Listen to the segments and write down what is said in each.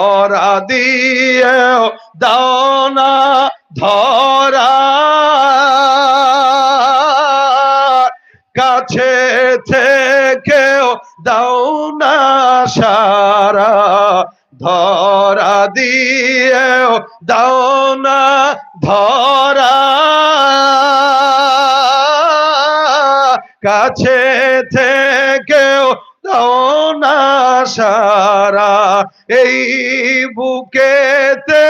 ওরা দিয়েও দাও না ধরা, কাছে থেকেও দাও না সারা, ধরা দিয়েও দাও না ধরা, কাছে থেকেও দাও না সারা। এই বুকেতে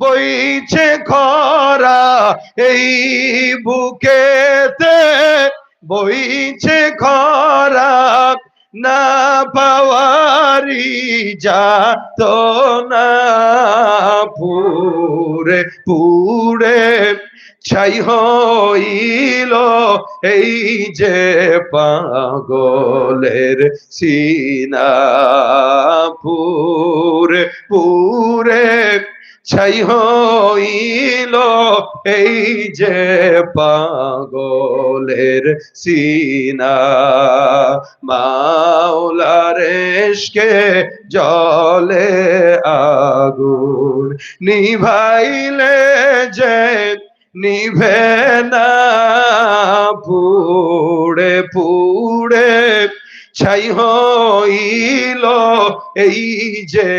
বইছে খরা, এই বুকেতে বইছে খরা, না পাওয়ারি যাত না, পুরে পুরে ছাই হইল এই যে পাগলের সিনা, পুরে পুরে ছাই হইল এই যে পাগলের সিনা। মাওলার ইশকে জলে আগুন, নিভাইলে যে নিভে না, পুড়ে পুড়ে ছাই হইল এই যে